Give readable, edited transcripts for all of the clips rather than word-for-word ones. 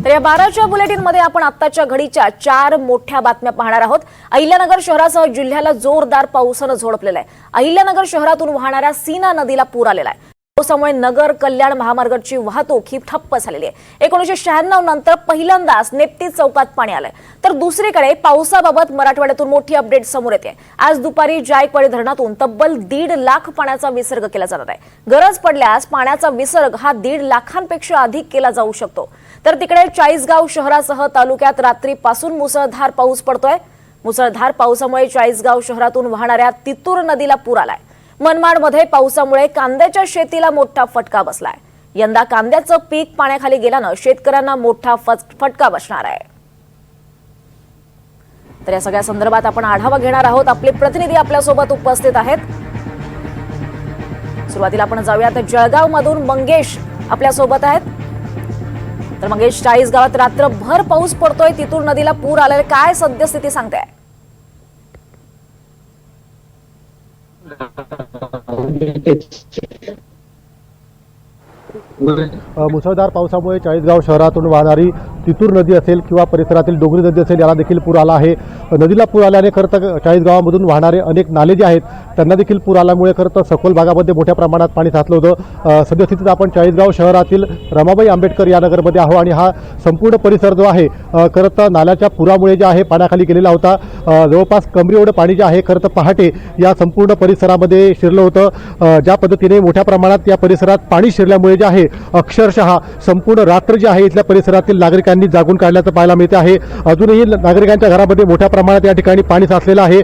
तर या 12च्या बुलेटिनमध्ये आपण आत्ताच्या घडीच्या 4 मोठ्या बातम्या पाहणार आहोत। अहिल्यानगर शहरासह जिल्ह्याला जोरदार पावसानं झोडपलेलं आहे। अहिल्यानगर शहरातून वाहणाऱ्या सीना नदीला पूर आलेला आहे। पावसामुळे नगर कल्याण महामार्गाची वाहतूक ही ठप्प झालेली आहे। 1996 नंतर पहिल्यांदाच नेप्ती चौकात पाणी आलंय। तर दुसरीकडे पावसाबाबत मराठवाड्यातून मोठी अपडेट समोर येते। आज दुपारी जायकवाडी धरणातून तब्बल 1.5 लाख पाण्याचा विसर्ग केला जाणार आहे। गरज पडल्यास पाण्याचा विसर्ग हा 1.5 लाखांपेक्षा अधिक केला जाऊ शकतो। तर तिकडे चाळीसगाव शहरासह तालुक्यात रात्रीपासून मुसळधार पाऊस पडतोय। मुसळधार पावसामुळे चाळीसगाव शहरातून वाहणाऱ्या तितूर नदीला पूर आलाय। मनमाडमध्ये पावसामुळे कांद्याच्या शेतीला मोठा फटका बसलाय। यंदा कांद्याचं पीक पाण्याखाली गेल्यानं शेतकऱ्यांना मोठा फटका बसणार आहे। तर या सगळ्या संदर्भात आपण आढावा घेणार आहोत। आपले प्रतिनिधी आपल्यासोबत उपस्थित आहेत। सुरुवातीला आपण जाऊयात जळगाव मधून मंगेश आपल्यासोबत आहेत। तर मंगेश, चाळीसगावात रात्रभर पाऊस पडतोय, तितूर नदीला पूर आलेला, काय सद्यस्थिती सांगते? मुसळधार पावसामुळे चाळीसगाव शहरातून वाहणारी तितूर नदी असेल किंवा परिसरातील डोंगरी नदी असेल याला देखील पूर आला आहे। नदीला पूर आल्याने खरं तर चाळीसगावामधून वाहणारे अनेक नाले जे आहेत त्यांना देखील पूर आल्यामुळे खरं तर सखोल भागामध्ये मोठ्या प्रमाणात पाणी साचलं होतं। सद्यस्थितीत आपण चाळीसगाव शहरातील रमाबाई आंबेडकर या नगरमध्ये आहो आणि हा संपूर्ण परिसर जो आहे खरं तर नाल्याच्या पुरामुळे जे आहे पाण्याखाली गेलेला होता। जवळपास कमरी एवढं पाणी जे आहे खरं तर पहाटे या संपूर्ण परिसरामध्ये शिरलं होतं। ज्या पद्धतीने मोठ्या प्रमाणात या परिसरात पाणी शिरल्यामुळे जे आहे अक्षरशः संपूर्ण रात्र जे आहे इथल्या परिसरातील नागरिकांनी जागून काढल्याचं पाहायला मिळते आहे। अजूनही नागरिकांच्या घरामध्ये मोठ्या प्रमाणात या ठिकाणी पाणी साचलेलं आहे।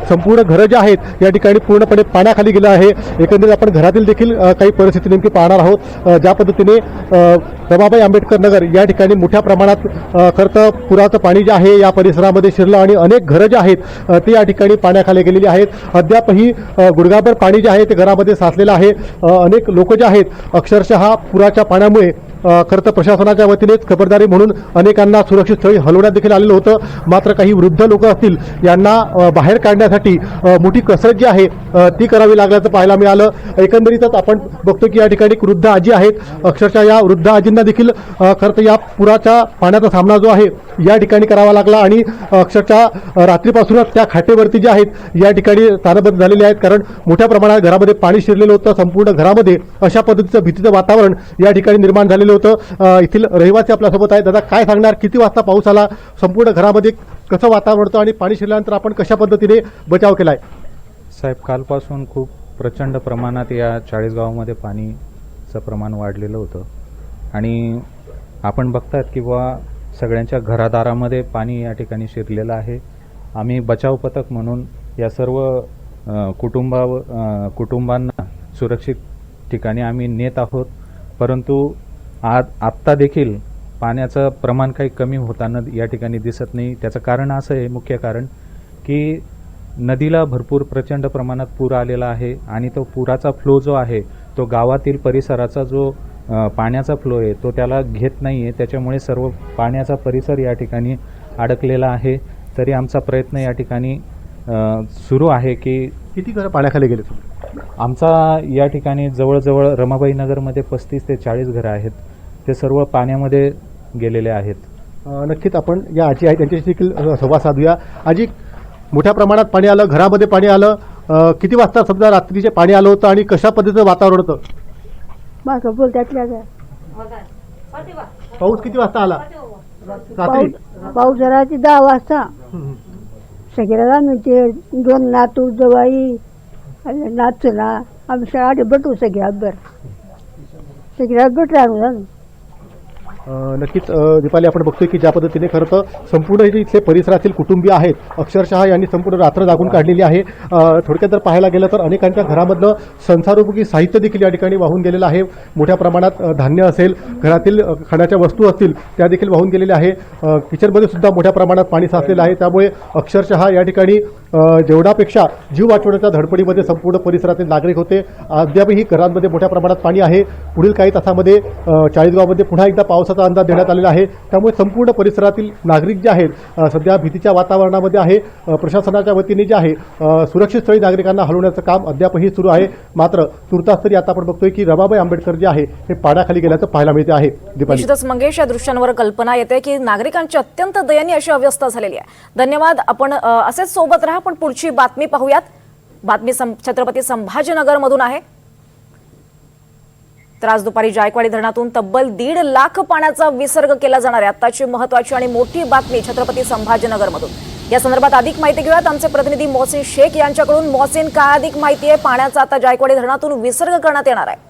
संपूर्ण घरं जे आहेत या ठिकाणी पूर्णपणे पाण्याखाली गेलं आहे। एकंदरीत आपण घरातील देखील काही परिस्थिती नेमकी पाहणार आहोत। ज्या पद्धतीने रमाबाई आंबेडकर नगर या ठिकाणी मोठ्या प्रमाणात खरं तर पुराचं पाणी जे आहे या परिसरामध्ये शिरलं आणि अनेक घरं जे आहेत ते या ठिकाणी पाण्याखाली गेलेली आहेत। अद्यापही गुडघाभर पाणी जे आहे ते घरामध्ये साचलेलं आहे। अनेक लोक जे आहेत अक्षरशः पुराच्या पाण्यामुळे खरं तर प्रशासनाच्या वतीनेच खबरदारी म्हणून अनेकांना सुरक्षित स्थळी हलवण्यात देखील आलेलं होतं। मात्र काही वृद्ध लोक असतील यांना बाहेर काढण्यासाठी मोठी कसरत जी आहे ती करावी लागल्याचं पाहायला मिळालं। एकंदरीतच आपण बघतो की या ठिकाणी वृद्ध आजी आहेत। अक्षरशः या वृद्ध आजींना देखील खरं तर या पुराच्या पाण्याचा सामना जो आहे या ठिकाणी करावा लागला आणि अक्षरशः रात्रीपासूनच त्या खाटेवरती जे आहेत या ठिकाणी स्थानबद्ध झालेले आहेत, कारण मोठ्या प्रमाणात घरामध्ये पाणी शिरलेलं होतं। संपूर्ण घरामध्ये अशा पद्धतीचं भीतीचं वातावरण या ठिकाणी निर्माण झालेलं होतं। येथील रहिवासी आपल्यासोबत आहेत। दादा, काय सांगणार, किती वाजता पाऊस आला, संपूर्ण घरामध्ये कसं वातावरण होतं आणि पाणी शिरल्यानंतर आपण कशा पद्धतीने बचाव केलाय? साहेब, कालपासून खूप प्रचंड प्रमाणात या चाळीसगावामध्ये पाणीचं प्रमाण वाढलेलं होतं आणि आपण बघतात की बुवा सगळ्यांच्या घरादारामध्ये पाणी या ठिकाणी शिरलेलं आहे। आम्ही बचाव पथक म्हणून या सर्व कुटुंबांना सुरक्षित ठिकाणी आम्ही नेत आहोत, परंतु आत्ता देखील पाण्याचं प्रमाण काही कमी होताना या ठिकाणी दिसत नाही। त्याचं कारण असं आहे, मुख्य कारण की नदीला भरपूर प्रचंड प्रमाणात पूर आलेला आहे आणि तो पुराचा फ्लो जो आहे तो गावातील परिसराचा जो पाण्याचा फ्लो आहे तो त्याला घेत नाही आहे। त्याच्यामुळे सर्व पाण्याचा परिसर या ठिकाणी अडकलेला आहे। तरी आमचा प्रयत्न या ठिकाणी सुरू आहे की किती घरं पाण्याखाली गेले? आमचा या ठिकाणी जवळजवळ रमाबाई नगरमध्ये 35 ते 40 घरं आहेत, ते सर्व पाण्यामध्ये गेलेले आहेत। नक्कीच आपण या आजी आहेत त्यांच्याशी देखील संवाद साधूया। आजी, मोठ्या प्रमाणात पाणी आलं, घरामध्ये पाणी आलं, किती वाजता समजा रात्रीचे पाणी आलं होतं आणि कशा पद्धतीचं वातावरण होतं? पाऊस किती वाजता आला? पाऊस रात्री 10 वाजता। सगळ्याला म्हणजे 2 नातू जवाई नाचना आम्ही सगळ्या बटू सगळ्या बट राहू। नक्कीच दीपाली, आपण बघतोय की ज्या पद्धतीने खरं तर संपूर्ण जे इथले परिसरातील कुटुंबीय आहेत अक्षरशः यांनी संपूर्ण रात्र जागून काढलेली आहे। थोडक्यात जर पाहायला गेलं तर अनेकांच्या घरामधनं संसारोपयोगी साहित्य देखील या ठिकाणी वाहून गेलेलं आहे। मोठ्या प्रमाणात धान्य असेल, घरातील खाण्याच्या वस्तू असतील त्या देखील वाहून गेलेल्या आहे। किचनमध्ये सुद्धा मोठ्या प्रमाणात पाणी साचलेलं आहे। त्यामुळे अक्षरशः या ठिकाणी जेवढापेक्षा जीव वाचवण्याच्या धडपडीमध्ये संपूर्ण परिसरातील नागरिक होते। अद्यापही घरांमध्ये मोठ्या प्रमाणात पाणी आहे। पुढील काही तासामध्ये चाळीसगावमध्ये पुन्हा एकदा पाऊस पावसाचा अंदाज देण्यात आलेला आहे। त्यामुळे संपूर्ण परिसरातील नागरिक जे आहेत सध्या भीतीच्या वातावरणामध्ये आहे। प्रशासनाच्या वतीने जे आहे सुरक्षित स्थळी नागरिकांना हलवण्याचं काम अद्यापही सुरू आहे। मात्र तुर्तास तरी आता आपण बघतोय की रमाबाई आंबेडकर जे आहे हे पाण्याखाली गेल्याचं पाहायला मिळते आहे। दीपाली, निश्चितच मंगेश, या दृश्यांवर कल्पना येते की नागरिकांची अत्यंत दयनीय अशी अवस्था झालेली आहे। धन्यवाद, आपण असेच सोबत राहा। पण पुढची बातमी पाहूयात। बातमी छत्रपती संभाजीनगर मधून आहे। तर आज दुपारी जायकवाडी धरणातून तब्बल 1.5 लाख पाण्याचा विसर्ग केला जाणार आहे। आताची महत्त्वाची आणि मोठी बातमी छत्रपती संभाजीनगर मधून। या संदर्भात अधिक माहिती घेऊयात आमचे प्रतिनिधी मोहसिन शेख यांच्याकडून। मोहसिन, काय अधिक माहिती आहे? पाण्याचा आता जायकवाडी धरणातून विसर्ग करण्यात येणार आहे।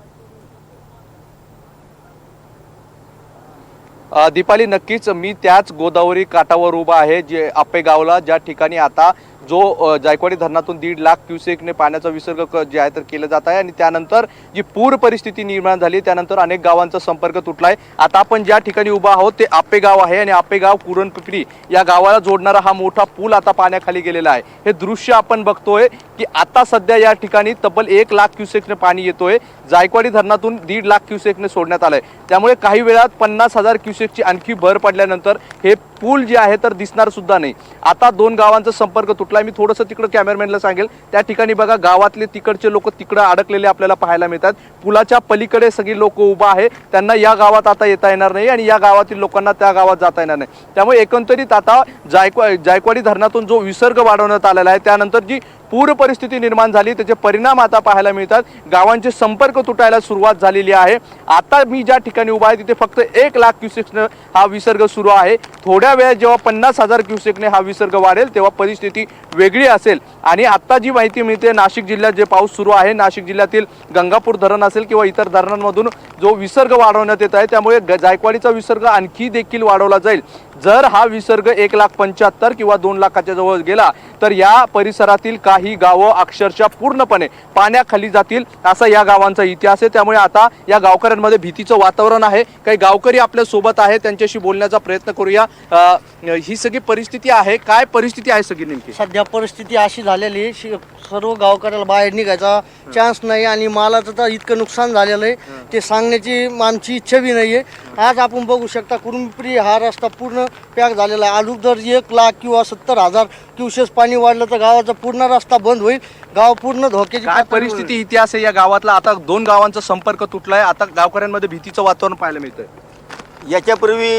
दीपाली, नक्कीच मी त्याच गोदावरी काठावर उभा आहे जे आपेगावला, ज्या ठिकाणी आता जो जायकवाडी धरणातून 1.5 लाख क्युसेकने पाण्याचा विसर्ग जे आहे तर केलं जात आहे। आणि त्यानंतर जी पूर परिस्थिती निर्माण झाली त्यानंतर अनेक गावांचा संपर्क तुटलाय। आता आपण ज्या ठिकाणी उभा आहोत ते आपेगाव आहे आणि आपेगाव कुरणपिपरी या गावाला जोडणारा हा मोठा पूल आता पाण्याखाली गेलेला आहे। हे दृश्य आपण बघतोय की आता सध्या या ठिकाणी तब्बल 1 लाख क्युसेकने पाणी येतोय। जायकवाडी धरणातून 1.5 लाख क्युसेकने सोडण्यात आलंय। त्यामुळे काही वेळात 50,000 क्युसेकची आणखी भर पडल्यानंतर हे पूल जे आहे तर दिसणार सुद्धा नाही। आता 2 गावांचा संपर्क तुटलाय। मी थोडंसं तिकडं कॅमेरामॅनला सांगेल, त्या ठिकाणी बघा गावातले तिकडचे लोक तिकडं अडकलेले आपल्याला पाहायला मिळतात। पुलाच्या पलीकडे सगळी लोक उभा आहे, त्यांना या गावात आता येता येणार नाही आणि या गावातील लोकांना त्या गावात जाता येणार नाही। त्यामुळे एकंदरीत आता जायकवाडी धरणातून जो विसर्ग वाढवण्यात आलेला आहे त्यानंतर जी पूर परिस्थिती निर्माण झाली त्याचे परिणाम आता पाहायला मिळतात। गावांचे संपर्क तुटायला सुरुवात झालेली आहे। आता मी ज्या ठिकाणी उभा आहे तिथे फक्त 1 लाख क्युसेकने हा विसर्ग सुरू आहे। थोड्या वेळात जेव्हा 50,000 क्युसेकने हा विसर्ग वाढेल तेव्हा परिस्थिती वेगळी असेल। आणि आता जी माहिती मिळते, नाशिक जिल्ह्यात जे पाऊस सुरू आहे, नाशिक जिल्ह्यातील गंगापूर धरण असेल किंवा इतर धरणांमधून जो विसर्ग वाढवण्यात येत आहे त्यामुळे जायकवाडीचा विसर्ग आणखी देखील वाढवला जाईल। जर हा विसर्ग 1,75,000 किंवा 2 लाखाच्या जवळ गेला तर या परिसरातील काही गावं अक्षरशः पूर्णपणे पाण्याखाली जातील, असा या गावांचा इतिहास आहे। त्यामुळे आता या गावकऱ्यांमध्ये भीतीचं वातावरण आहे। काही गावकरी आपल्या सोबत आहे, त्यांच्याशी बोलण्याचा प्रयत्न करूया। ही सगळी परिस्थिती आहे, काय परिस्थिती आहे सगळी नेमकी? सध्या परिस्थिती अशी झालेली, सर्व गावकऱ्याला बाहेर निघायचा चान्स नाही आणि मालाचं तर इतकं नुकसान झालेलं आहे ते सांगण्याची आमची इच्छा बी नाही आहे। आज आपण बघू शकता कुरुंपिपरी हा रस्ता पूर्ण पॅक झालेला आहे। अजून जर 1 लाख किंवा 70,000 क्युसेस पाणी वाढलं तर गावाचा पूर्ण रस्ता बंद होईल, गाव पूर्ण धोक्याची काय परिस्थिती इतिहास आहे या गावातला? आता 2 गावांचा संपर्क तुटलाय, आता गावकऱ्यांमध्ये भीतीचं वातावरण पाहायला मिळतंय। याच्यापूर्वी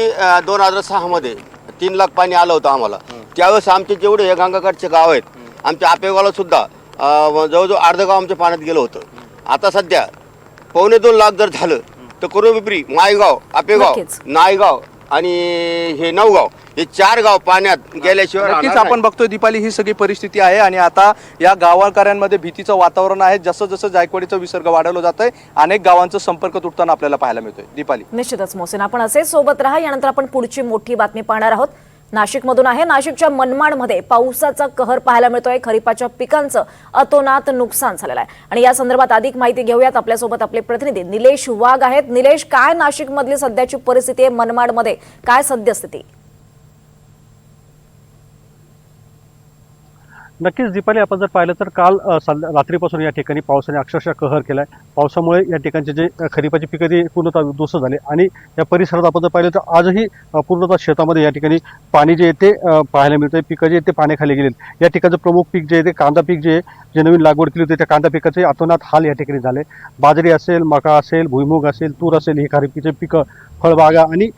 2006 मध्ये 3 लाख पाणी आलं होतं आम्हाला। त्यावेळेस आमचे जेवढे हे गंगाकाठचे गाव आहेत, आमच्या आपेगावला सुद्धा जवळजवळ अर्ध गाव आमच्या पाण्यात गेलं होतं। आता सध्या 2.25 लाख जर झालं तर कुरुंपिपरी, मायगाव, आपेगाव, नायगाव आणि हे नवगाव, हे 4 गाव पाण्यात गेल्याशिवाय नक्कीच आपण बघतोय दीपाली, ही सगळी परिस्थिती आहे आणि आता या गावकऱ्यांमध्ये भीतीचं वातावरण आहे। जसं जसं जायकवाडीचा विसर्ग वाढवला जात आहे अनेक गावांचा संपर्क तुटताना आपल्याला पाहायला मिळतोय। दीपाली, निश्चितच मोहसिन, आपण असेच सोबत राहा। यानंतर आपण पुढची मोठी बातमी पाहणार आहोत। नाशिकमधून आहे। नाशिकच्या मनमाडमध्ये पावसाचा कहर पाहायला मिळतोय। खरीपाच्या पिकांचं अतोनात नुकसान झालेलं आहे आणि या संदर्भात अधिक माहिती घेऊयात। आपल्यासोबत आपले प्रतिनिधी निलेश वाघ आहेत। निलेश, काय नाशिकमधली सध्याची परिस्थिती आहे? मनमाडमध्ये काय सद्यस्थिती? नक्कीच दीपाली, आपण जर पाहिलं तर काल रात्रीपासून या ठिकाणी पावसाने अक्षरशः कहर केलाय। पावसामुळे या ठिकाणचे जे खरीपाची पिकं ती पूर्णतः उद्ध्वस्त झाले आणि या परिसरात आपण जर पाहिलं तर आजही पूर्णतः शेतामध्ये या ठिकाणी पाणी जे ते पाहायला मिळतंय। पिकं जे ते पाण्याखाली गेलेत। या ठिकाणचं प्रमुख पीक जे ते कांदा पीक जे नवीन लागवड केली होती त्या कांदा पिकाचे अतोनात हाल या ठिकाणी झाले। बाजरी असेल, मका असेल, भुईमुग असेल, तूर असेल, ही खरीपीचे पिकं, फळबागा आणि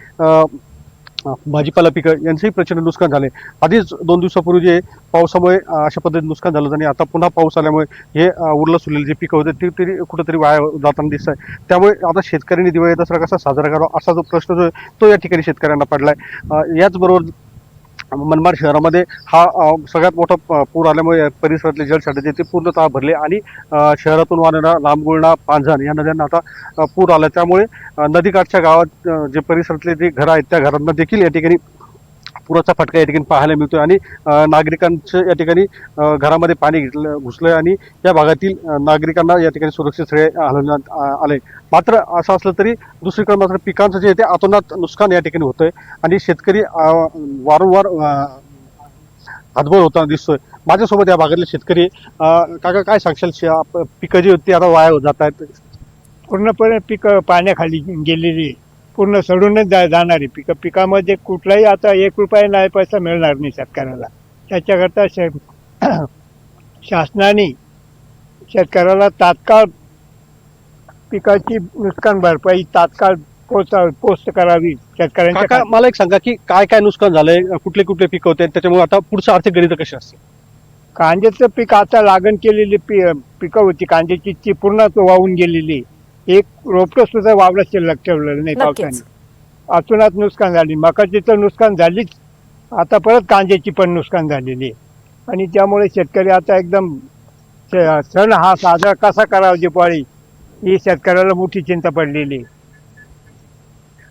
भाजीपाला पिकं यांचंही प्रचंड नुकसान झाले। आधीच 2 दिवसापूर्वी जे पावसामुळे अशा पद्धतीने नुकसान झालं आणि आता पुन्हा पाऊस आल्यामुळे हे उरलं सुरलेले जे पिकं होते ते तरी कुठेतरी वाया जाताना दिसत आहे। त्यामुळे आता शेतकऱ्यांनी दिवाळी दसरा कसा साजरा करावा असा जो प्रश्न जो तो या ठिकाणी शेतकऱ्यांना पडलाय। याचबरोबर मनमाड शहरामध्ये हा सगळ्यात मोठा पूर आल्यामुळे परिसरातले जलसाठे जे ते पूर्णतः भरले आणि शहरातून वाहणारा लांबगुळणा, पांझण या नद्यांना आता पूर आला। त्यामुळे नदीकाठच्या गावात जे परिसरातले जे घरं आहेत त्या घरांना देखील या ठिकाणी पुराचा फटका या ठिकाणी पाहायला मिळतोय आणि नागरिकांचं या ठिकाणी घरामध्ये पाणी घुसलंय आणि या भागातील नागरिकांना या ठिकाणी सुरक्षित स्थळी हलवण्यात आले। मात्र असं असलं तरी दुसरीकडे मात्र पिकांचं जे ते अतोनात नुकसान या ठिकाणी होतंय आणि शेतकरी वारंवार हातबळ होताना दिसतोय। माझ्यासोबत या भागातले शेतकरी, काका काय सांगशाल? पिकं जी होती आता वाया जात आहेत? पूर्णपणे पिकं पाण्याखाली गेलेली, पूर्ण सडूनच जाणारी पिकामध्ये कुठलाही आता 1 रुपया नाही पैसा मिळणार नाही शेतकऱ्याला. त्याच्याकरता शासनाने शेतकऱ्याला तात्काळ पिकाची नुकसान भरपाई तात्काळ पोस्ट करावी शेतकऱ्यांच्या काका मला एक सांगा की काय काय नुकसान झालंय, कुठले कुठले पीक होते, त्याच्यामुळे आता पुढचं आर्थिक गणित कशी असते? कांद्याचं पीक आता लागण केलेली पिकं होती कांद्याची ती पूर्ण वाहून गेलेली. एक रोपटं सुद्धा वावरात शिल्लक ठेवलेलं नाही नक्कीच. पावसाने. अतोनात नुकसान झाली. मकाची तर नुकसान झालीच, आता परत कांद्याची पण नुकसान झालेली आहे. आणि त्यामुळे शेतकरी आता एकदम सण हा साजरा कसा करावा दिवाळी ही शेतकऱ्याला मोठी चिंता पडलेली आहे.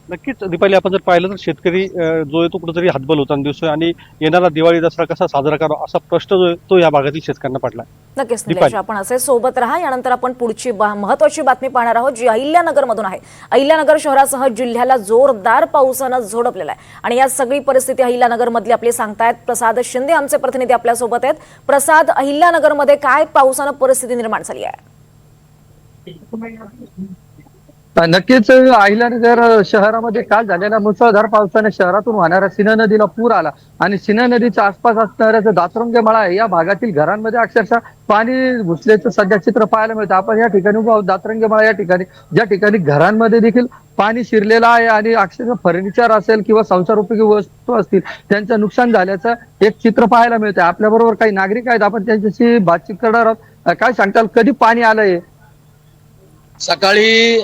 नक्कीच दीपाली, आपण जर पाहिलं तर शेतकरी जो आहे तो कुठेतरी हातबल होताना दिसतोय आणि येणारा दिवाळी दसरा कसा साजरा करावा असा प्रश्न जो आहे तो या भागातील शेतकऱ्यांना पडला. नक्कीच दीपाली. निलेश, आपण असे सोबत राहा. यानंतर आपण पुढची महत्वाची बातमी पाहणार आहोत जी अहिल्यानगर मधून आहे. अहिल्यानगर शहरासह जिल्ह्याला जोरदार पावसानं झोडपलेला आहे आणि या सगळी परिस्थिती अहिल्यानगर मधली आपली सांगतायत प्रसाद शिंदे, आमचे प्रतिनिधी आपल्या सोबत आहेत. प्रसाद, अहिल्यानगर मध्ये काय पावसानं परिस्थिती निर्माण झाली आहे? नक्कीच अहिल्यानगर शहरामध्ये काल झालेल्या मुसळधार पावसाने शहरातून वाहणाऱ्या सीना नदीला पूर आला आणि सीना नदीच्या आसपास असणाऱ्या जो दातरंगे मळा आहे या भागातील घरांमध्ये अक्षरशः पाणी घुसल्याचं सध्या चित्र पाहायला मिळतं. आपण या ठिकाणी उभा आहोत, दातरंगे मळा या ठिकाणी, ज्या ठिकाणी घरांमध्ये देखील पाणी शिरलेलं आहे आणि अक्षरशः फर्निचर असेल किंवा संसारोपयोगी वस्तू असतील त्यांचं नुकसान झाल्याचं एक चित्र पाहायला मिळतं. आपल्या बरोबर काही नागरिक आहेत, आपण त्यांच्याशी बातचीत करणार आहोत. काय सांगताल, कधी पाणी आलंय? सकाळी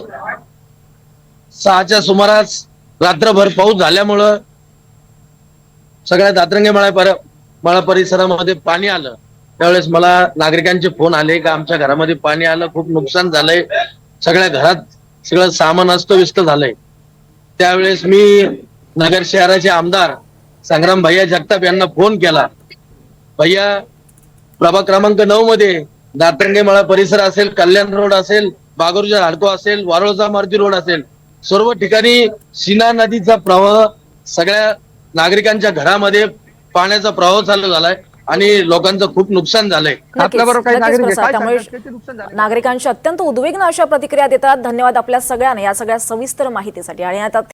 6च्या सुमारास रात्रभर पाऊस झाल्यामुळं सगळ्या दातरंगे मळा परिसरामध्ये पाणी आलं. त्यावेळेस मला नागरिकांचे फोन आले का आमच्या घरामध्ये पाणी आलं, खूप नुकसान झालंय, सगळ्या घरात सगळं सामान अस्तव्यस्त झालंय. त्यावेळेस मी नगर शहराचे आमदार संग्राम भैया जगताप यांना फोन केला. भैया, प्रभाग क्रमांक 9 मध्ये दातरंगे मळा परिसर असेल, कल्याण रोड असेल, बागोरजा हाडको असेल, वारोळचा मारुती रोड असेल, सर्व ठिकाणी सीना नदीचा प्रवाह सगळ्या नागरिकांच्या घरामध्ये पाण्याचा प्रवाह चालू झालाय आणि लोकांचं खूप नुकसान झालंय. आपल्याबरोबर काही नक्कीच नागरिक आहेत. प्रसाद, काय त्यामुळे सांगताल, किती नुकसान झालंय? नागरिकांची अत्यंत उद्विग्न अशा प्रतिक्रिया देतात. धन्यवाद आपल्या सगळ्यांना या सगळ्या सविस्तर माहितीसाठी. आणि आता